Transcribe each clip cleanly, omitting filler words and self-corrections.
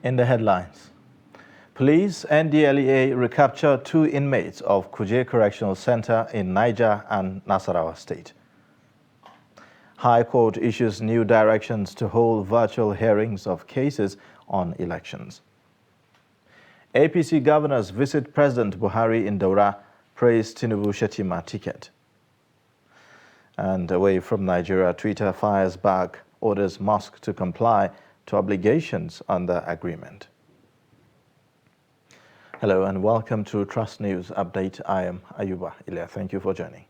In the headlines, police and NDLEA recapture 2 inmates of Kuje Correctional Center in Niger and Nasarawa State. High Court issues new directions to hold virtual hearings of cases on elections. APC governors visit President Buhari in Daura, praise Tinubu Shettima ticket. And away from Nigeria, Twitter fires back, orders Musk to comply to obligations under agreement. Hello and welcome to Trust News Update. I am Ayuba Ilya. Thank you for joining.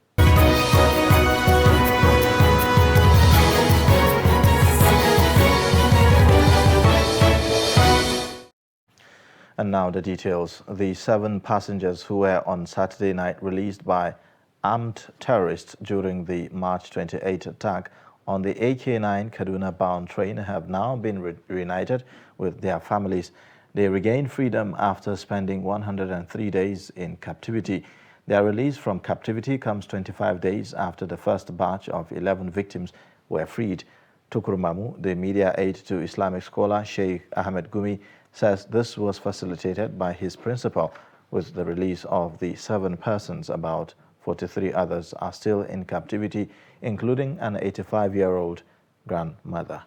And now the details. The 7 passengers who were on Saturday night released by armed terrorists during the March 28 attack on the AK-9 Kaduna-bound train have now been reunited with their families. They regained freedom after spending 103 days in captivity. Their release from captivity comes 25 days after the first batch of 11 victims were freed. Tukur Mamu, the media aide to Islamic scholar Sheikh Ahmed Gumi, says this was facilitated by his principal. With the release of the 7 persons, about 43 others are still in captivity, including an 85-year-old grandmother.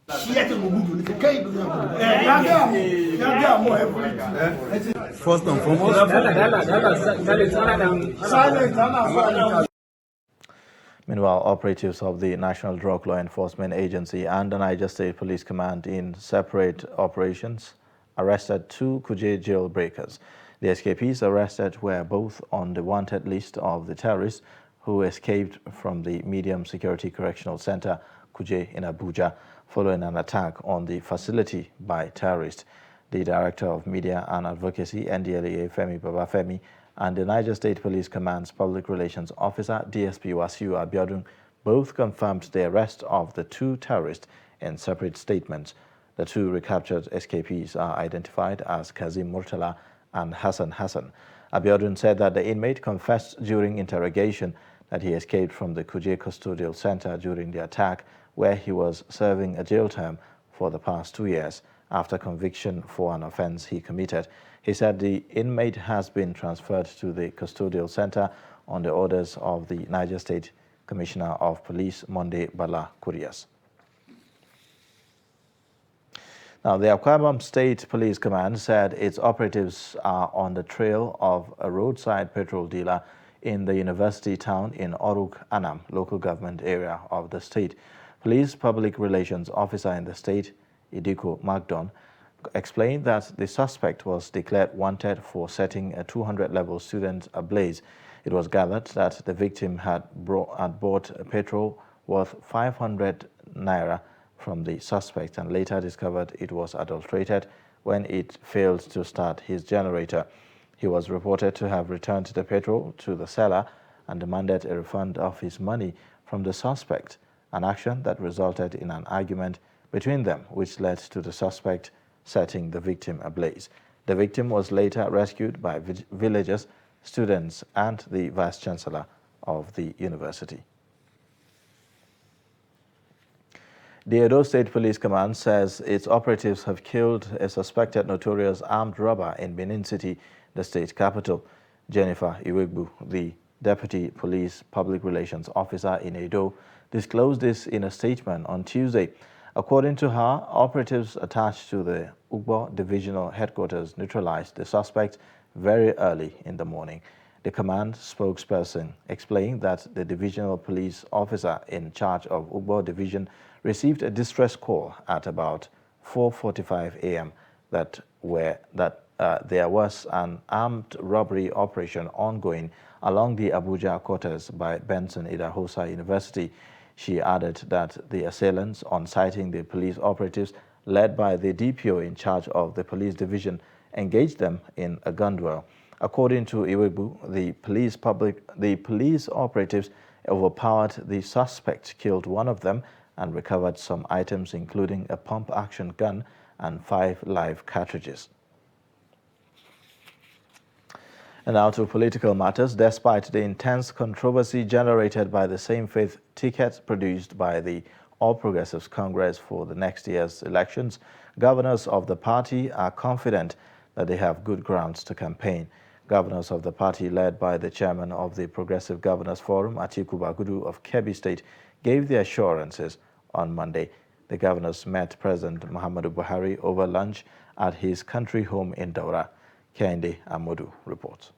First and foremost, meanwhile, operatives of the National Drug Law Enforcement Agency and the Niger State Police Command in separate operations arrested 2 Kuje jailbreakers. The escapees arrested were both on the wanted list of the terrorists who escaped from the medium security correctional center, Kuje, in Abuja, following an attack on the facility by terrorists. The Director of Media and Advocacy, NDLEA, Femi Babafemi, and the Niger State Police Command's Public Relations Officer, DSP Wasiu Abiodun, both confirmed the arrest of the 2 terrorists in separate statements. The 2 recaptured escapees are identified as Kazim Murtala and Hassan Hassan. Abiodun said that the inmate confessed during interrogation that he escaped from the Kuje Custodial Center during the attack, where he was serving a jail term for the past 2 years after conviction for an offense he committed. He said the inmate has been transferred to the custodial center on the orders of the Niger State Commissioner of Police, Monday Bala Kurias. Now, the Akwa Ibom State Police Command said its operatives are on the trail of a roadside petrol dealer in the university town in Oruk Anam, local government area of the state. Police Public Relations Officer in the state, Idiko Magdon, explained that the suspect was declared wanted for setting a 200-level student ablaze. It was gathered that the victim had bought a petrol worth 500 naira from the suspect and later discovered it was adulterated when it failed to start his generator. He was reported to have returned the petrol to the seller and demanded a refund of his money from the suspect, an action that resulted in an argument between them, which led to the suspect setting the victim ablaze. The victim was later rescued by villagers, students, and the Vice-Chancellor of the university. The Edo State Police Command says its operatives have killed a suspected notorious armed robber in Benin City, the state capital. Jennifer Iwegbu, the Deputy Police Public Relations Officer in Edo, disclosed this in a statement on Tuesday. According to her, operatives attached to the Ugbo Divisional Headquarters neutralized the suspect very early in the morning. The command spokesperson explained that the divisional police officer in charge of Ugbo Division received a distress call at about 4:45 a.m. that there was an armed robbery operation ongoing along the Abuja quarters by Benson Idahosa University. She added that the assailants, on sighting the police operatives led by the DPO in charge of the police division, engaged them in a gun duel. According to Iwebu, the police operatives overpowered the suspect, killed one of them, and recovered some items including a pump-action gun and 5 live cartridges. And now to political matters. Despite the intense controversy generated by the same-faith ticket produced by the All Progressives Congress for the next year's elections, governors of the party are confident that they have good grounds to campaign. Governors of the party, led by the chairman of the Progressive Governors Forum, Atiku Bagudu of Kebbi State, gave the assurances on Monday. The governors met President Muhammadu Buhari over lunch at his country home in Daura. Kende Amodu reports.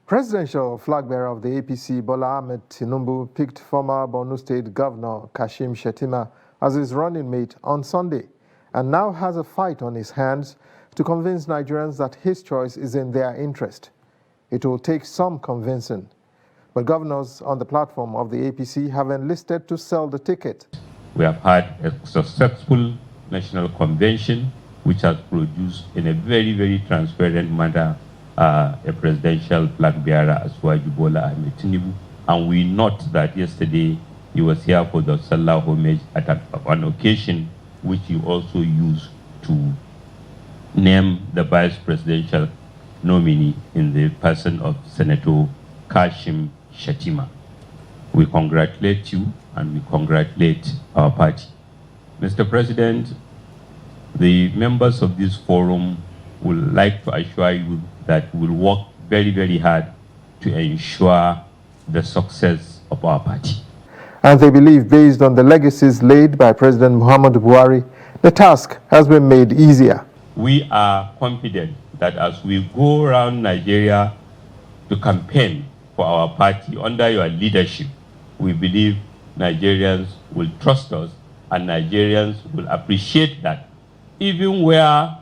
Presidential flag bearer of the APC, Bola Ahmed Tinubu, picked former Borno State Governor Kashim Shettima as his running mate on Sunday and now has a fight on his hands to convince Nigerians that his choice is in their interest. It will take some convincing, but governors on the platform of the APC have enlisted to sell the ticket. We have had a successful national convention which has produced in a very, very transparent manner a presidential flag bearer as Bola Ahmed Tinubu. And we note that yesterday he was here for the Salah homage at an occasion which he also used to name the vice presidential nominee in the person of Senator Kashim Shettima. We congratulate you and we congratulate our party. Mr. President, the members of this forum would like to assure you that we will work very, very hard to ensure the success of our party. And they believe, based on the legacies laid by President Muhammadu Buhari, the task has been made easier. We are confident that as we go around Nigeria to campaign for our party under your leadership, we believe Nigerians will trust us and Nigerians will appreciate that even where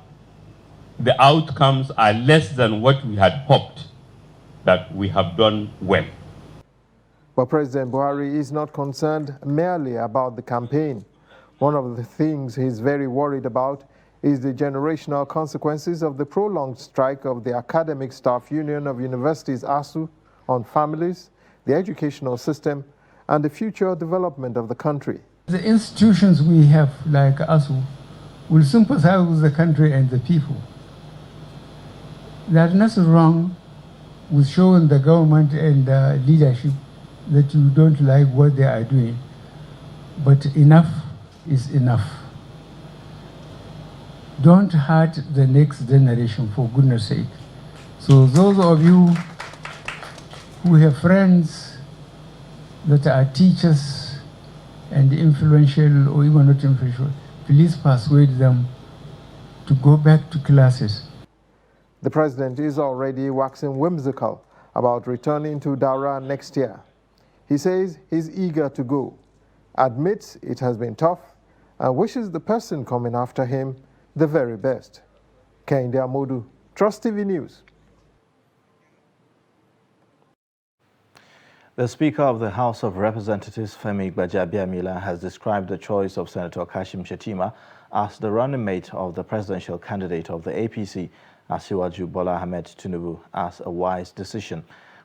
the outcomes are less than what we had hoped, that we have done well. But President Buhari is not concerned merely about the campaign. One of the things he's very worried about is the generational consequences of the prolonged strike of the Academic Staff Union of Universities, ASU, on families, the educational system, and the future development of the country. The institutions we have, like ASU, will sympathize with the country and the people. There's nothing wrong with showing the government and the leadership that you don't like what they are doing. But enough is enough. Don't hurt the next generation, for goodness sake. So those of you who have friends that are teachers and influential or even not influential, please persuade them to go back to classes. The president is already waxing whimsical about returning to Daura next year. He says he's eager to go, admits it has been tough, and wishes the person coming after him the very best. Kende Amodu, Trust TV News. The Speaker of the House of Representatives, Femi Gbajabiamila, has described the choice of Senator Kashim Shettima as the running mate of the presidential candidate of the APC, Asiwaju Bola Ahmed Tinubu, as a wise decision.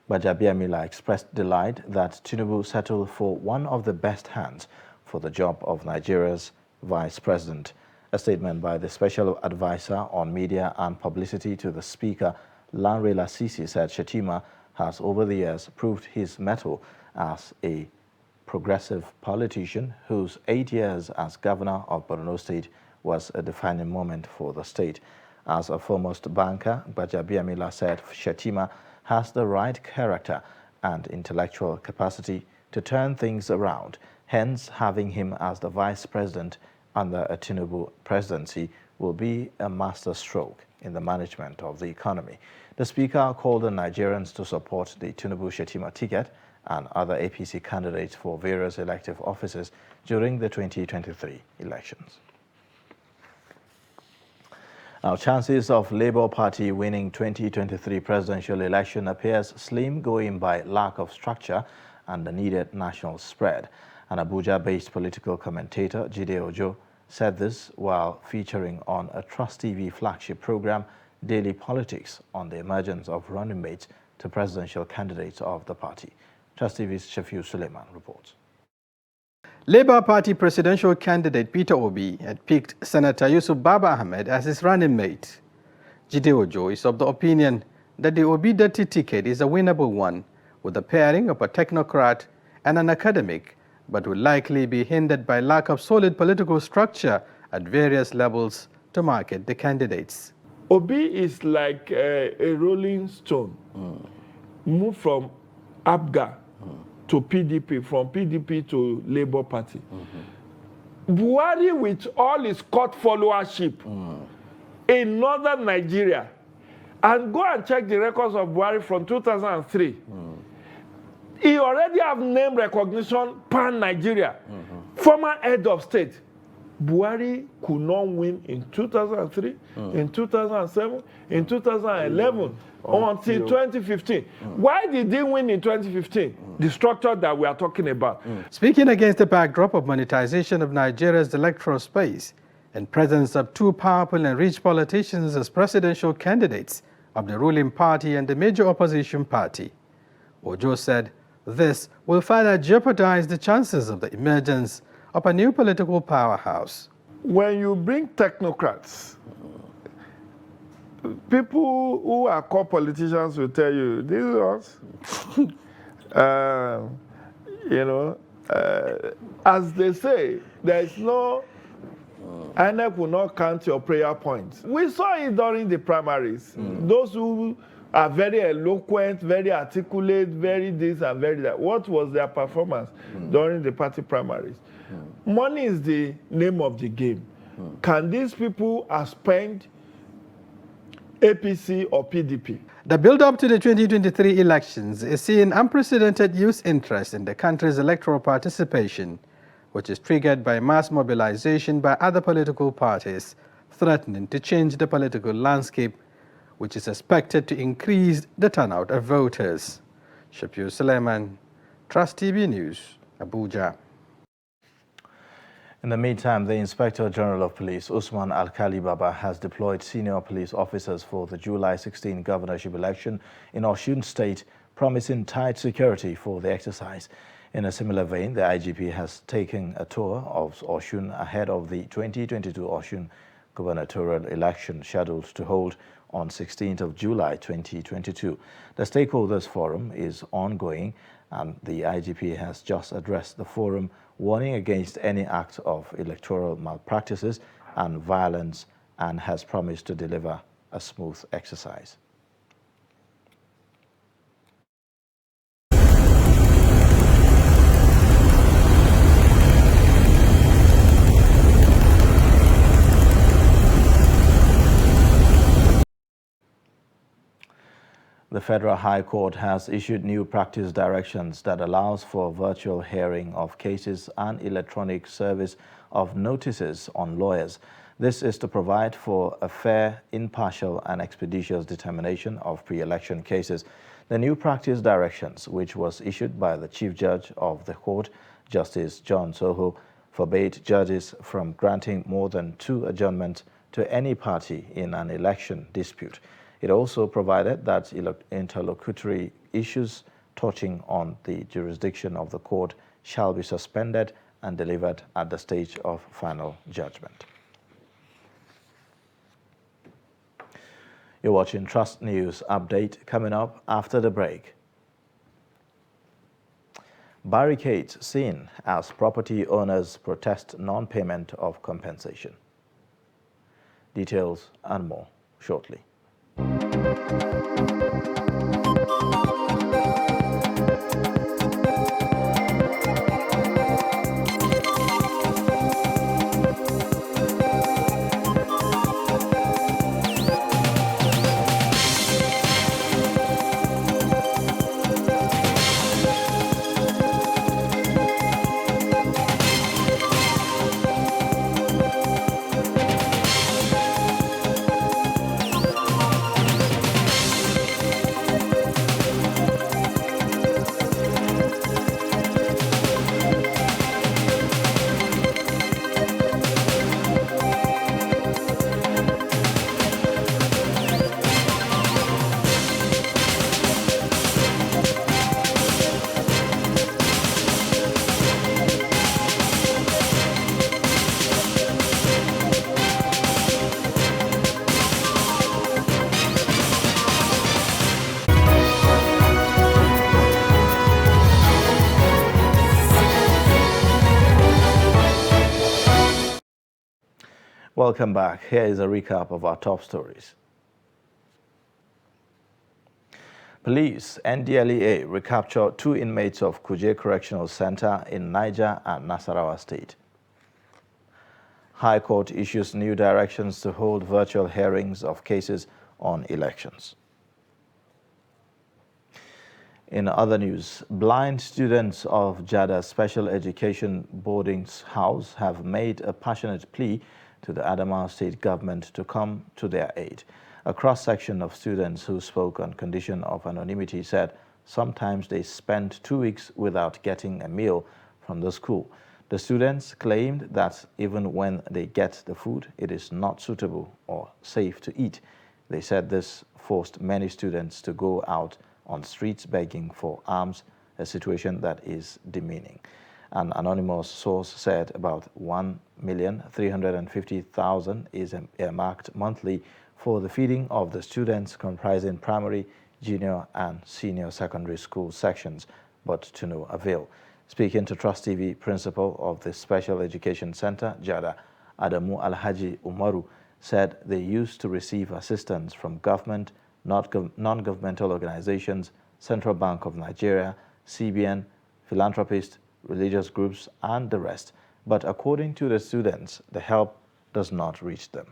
Gbajabiamila expressed delight that Tinubu settled for one of the best hands for the job of Nigeria's vice president. A statement by the Special Advisor on Media and Publicity to the Speaker, Lanre Lasisi, said Shettima has over the years proved his mettle as a progressive politician whose 8 years as governor of Borno State was a defining moment for the state. As a foremost banker, Gbajabiamila said Shettima has the right character and intellectual capacity to turn things around. Hence, having him as the vice president under a Tinubu presidency will be a masterstroke in the management of the economy. The Speaker called on Nigerians to support the Tinubu-Shettima ticket and other APC candidates for various elective offices during the 2023 elections. Now, chances of Labour Party winning 2023 presidential election appears slim, going by lack of structure and the needed national spread. An Abuja-based political commentator, Jide Ojo, said this while featuring on a Trust TV flagship program, Daily Politics, on the emergence of running mates to presidential candidates of the party. Trust TV's Shafiu Suleiman reports. Labour Party presidential candidate Peter Obi had picked Senator Yusuf Baba Ahmed as his running mate. Jide Ojo is of the opinion that the Obi-Datti ticket is a winnable one, with the pairing of a technocrat and an academic, but will likely be hindered by lack of solid political structure at various levels to market the candidates. Obi is like a rolling stone. Move from APGA to PDP, from PDP to Labour Party. Buhari, with all his court followership in northern Nigeria, and go and check the records of Buhari from 2003. He already have name recognition pan-Nigeria. Former head of state. Buhari could not win in 2003, in 2007, in 2011, until 2015. Why did he win in 2015? The structure that we are talking about. Speaking against the backdrop of monetization of Nigeria's electoral space and presence of two powerful and rich politicians as presidential candidates of the ruling party and the major opposition party, Ojo said this will further jeopardize the chances of the emergence of a new political powerhouse. When you bring technocrats, people who are called politicians will tell you, this is us. As they say, there is no, INEC will not count your prayer points. We saw it during the primaries. Those who are very eloquent, very articulate, very this and very that. What was their performance during the party primaries? Money is the name of the game. Can these people spend APC or PDP? The build-up to the 2023 elections is seeing unprecedented youth interest in the country's electoral participation, which is triggered by mass mobilization by other political parties, threatening to change the political landscape, which is expected to increase the turnout of voters. Shapir Suleiman, Trust TV News, Abuja. In the meantime, the Inspector General of Police, Usman Alkali Baba, has deployed senior police officers for the July 16 governorship election in Osun State, promising tight security for the exercise. In a similar vein, the IGP has taken a tour of Osun ahead of the 2022 Osun gubernatorial election scheduled to hold on 16th of July 2022. The Stakeholders Forum is ongoing, and the IGP has just addressed the forum, warning against any act of electoral malpractices and violence, and has promised to deliver a smooth exercise. The Federal High Court has issued new practice directions that allows for virtual hearing of cases and electronic service of notices on lawyers. This is to provide for a fair, impartial and expeditious determination of pre-election cases. The new practice directions, which was issued by the Chief Judge of the Court, Justice John Soho, forbade judges from granting more than 2 adjournments to any party in an election dispute. It also provided that interlocutory issues touching on the jurisdiction of the court shall be suspended and delivered at the stage of final judgment. You're watching Trust News Update. Coming up after the break. Barricades seen as property owners protest non-payment of compensation. Details and more shortly. Welcome back. Here is a recap of our top stories. Police NDLEA recaptured 2 inmates of Kuje Correctional Center in Niger and Nasarawa State. High Court issues new directions to hold virtual hearings of cases on elections. In other news, blind students of Jada Special Education Boarding House have made a passionate plea to the Adamawa State government to come to their aid. A cross-section of students who spoke on condition of anonymity said sometimes they spend 2 weeks without getting a meal from the school. The students claimed that even when they get the food, it is not suitable or safe to eat. They said this forced many students to go out on streets begging for alms, a situation that is demeaning. An anonymous source said about 1,350,000 is earmarked monthly for the feeding of the students comprising primary, junior and senior secondary school sections, but to no avail. Speaking to Trust TV, principal of the Special Education Center, Jada, Adamu Alhaji Umaru, said they used to receive assistance from government, non-governmental organizations, Central Bank of Nigeria, CBN, philanthropists, religious groups, and the rest. But according to the students, the help does not reach them.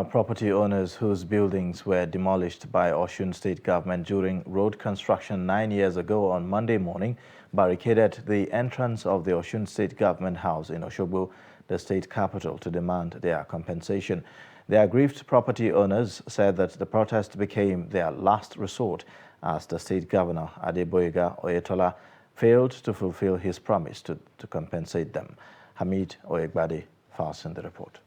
Property owners whose buildings were demolished by Osun State government during road construction 9 years ago on Monday morning barricaded the entrance of the Osun State government house in Osogbo, the state capital, to demand their compensation. The aggrieved property owners said that the protest became their last resort as the state governor, Adeboyega Oyetola, failed to fulfill his promise to compensate them. Hamid Oyegbade files in the report.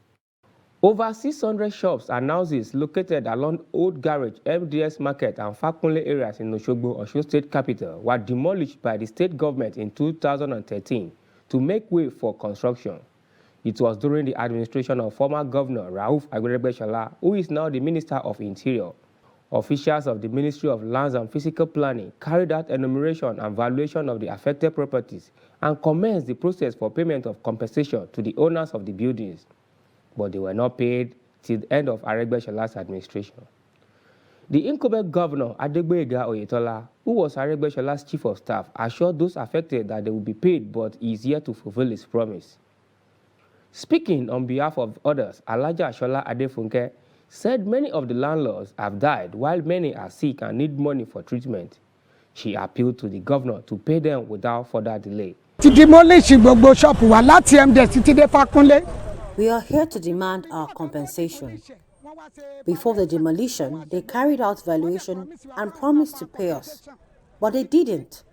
Over 600 shops and houses located along Old Garage, MDS Market and Fakunle areas in Osogbo, Osun State capital, were demolished by the state government in 2013 to make way for construction. It was during the administration of former Governor Rauf Agberebeshola, who is now the Minister of Interior. Officials of the Ministry of Lands and Physical Planning carried out enumeration and valuation of the affected properties and commenced the process for payment of compensation to the owners of the buildings, but they were not paid till the end of Aregbesolah's administration. The incumbent governor, Adeboyega Oyetola, who was Aregbesolah's chief of staff, assured those affected that they will be paid, but he is yet to fulfill his promise. Speaking on behalf of others, Alhaja Ashola Adefunke said many of the landlords have died while many are sick and need money for treatment. She appealed to the governor to pay them without further delay. We are here to demand our compensation. Before the demolition, they carried out valuation and promised to pay us, but they didn't.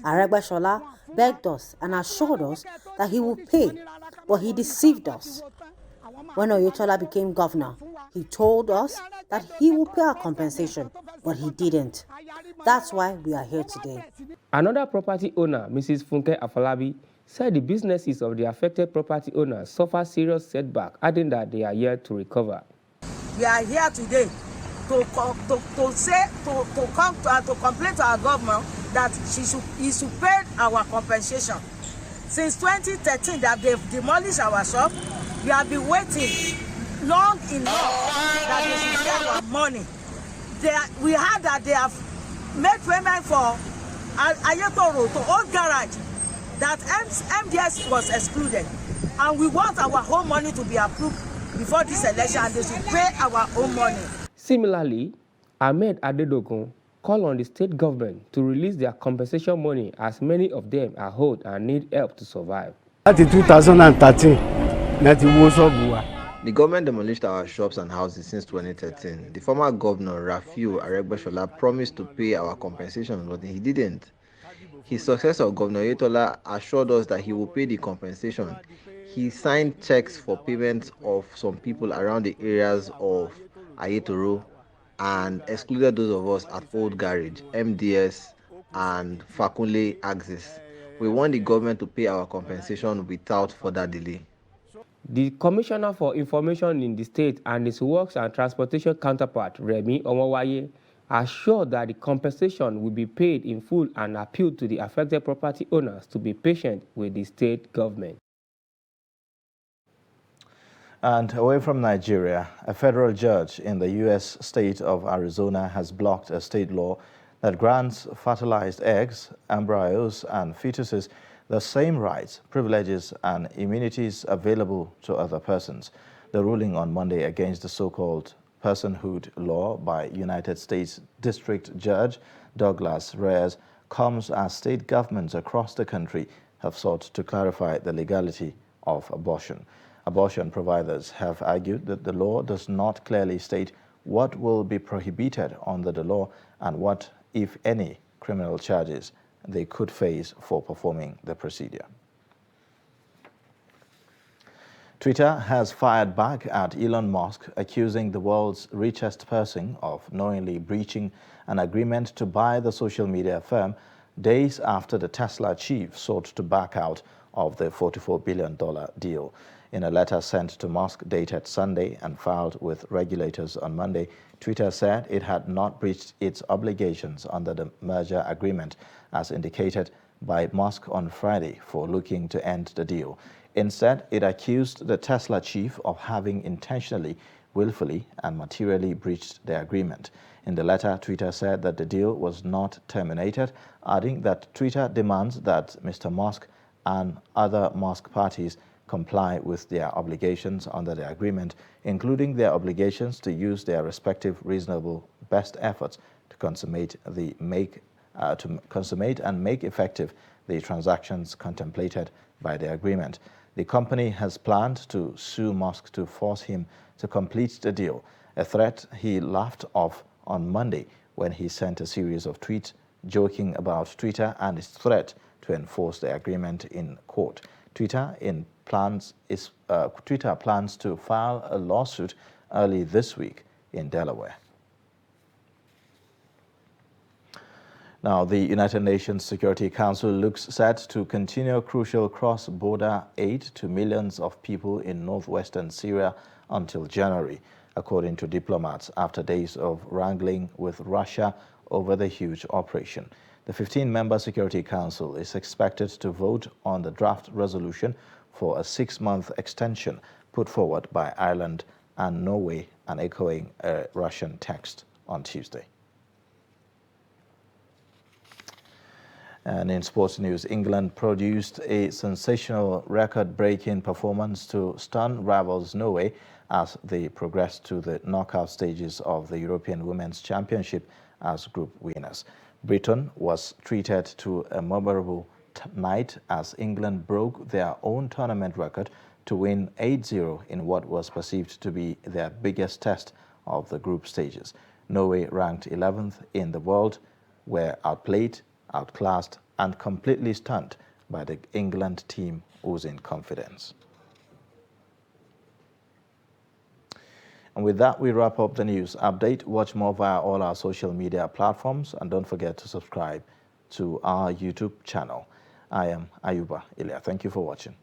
Aregbesola begged us and assured us that he would pay, but he deceived us. When Oyetola became governor, he told us that he would pay our compensation, but he didn't. That's why we are here today. Another property owner, Mrs. Funke Afolabi, said the businesses of the affected property owners suffer serious setback, adding that they are yet to recover. We are here today to complain to our government that he should pay our compensation. Since 2013 that they've demolished our shop, we have been waiting long enough that they should pay our money. We heard that they have made payment for Ayeto Road to Old Garage, that MDS was excluded, and we want our whole money to be approved before this election, and they should pay our own money. Similarly, Ahmed Adedogun, call on the state government to release their compensation money as many of them are old and need help to survive. Láti 2013, láti wó ṣọ́ọ̀bù wa. The government demolished our shops and houses since 2013. The former governor, Rafiu Aregbesola, promised to pay our compensation, but he didn't. His successor, Governor Yetola, assured us that he will pay the compensation. He signed checks for payments of some people around the areas of Ayetoro and excluded those of us at Old Garage, MDS, and Fakunle Axis. We want the government to pay our compensation without further delay. The Commissioner for Information in the state and his Works and Transportation counterpart, Remi Omowaye, assured that the compensation will be paid in full and appealed to the affected property owners to be patient with the state government. And away from Nigeria, a federal judge in the U.S. state of Arizona has blocked a state law that grants fertilized eggs, embryos, and fetuses the same rights, privileges, and immunities available to other persons. The ruling on Monday against the so-called Personhood Law by United States District Judge Douglas Reyes comes as state governments across the country have sought to clarify the legality of abortion. Abortion providers have argued that the law does not clearly state what will be prohibited under the law and what, if any, criminal charges they could face for performing the procedure. Twitter has fired back at Elon Musk, accusing the world's richest person of knowingly breaching an agreement to buy the social media firm days after the Tesla chief sought to back out of the $44 billion deal. In a letter sent to Musk dated Sunday and filed with regulators on Monday, Twitter said it had not breached its obligations under the merger agreement, as indicated by Musk on Friday, for looking to end the deal. Instead, it accused the Tesla chief of having intentionally, willfully, and materially breached the agreement. In the letter, Twitter said that the deal was not terminated, adding that Twitter demands that Mr. Musk and other Musk parties comply with their obligations under the agreement, including their obligations to use their respective reasonable best efforts to consummate and make effective the transactions contemplated by the agreement. The company has planned to sue Musk to force him to complete the deal, a threat he laughed off on Monday when he sent a series of tweets joking about Twitter and its threat to enforce the agreement in court. Twitter plans to file a lawsuit early this week in Delaware. Now, the United Nations Security Council looks set to continue crucial cross-border aid to millions of people in northwestern Syria until January, according to diplomats, after days of wrangling with Russia over the huge operation. The 15-member Security Council is expected to vote on the draft resolution for a 6-month extension put forward by Ireland and Norway, and echoing a Russian text on Tuesday. And in sports news, England produced a sensational record-breaking performance to stun rivals Norway as they progressed to the knockout stages of the European Women's Championship as group winners. Britain was treated to a memorable night as England broke their own tournament record to win 8-0 in what was perceived to be their biggest test of the group stages. Norway, ranked 11th in the world, were outplayed, outclassed, and completely stunned by the England team oozing confidence. And with that, we wrap up the news update. Watch more via all our social media platforms, and don't forget to subscribe to our YouTube channel. I am Ayuba Ilya. Thank you for watching.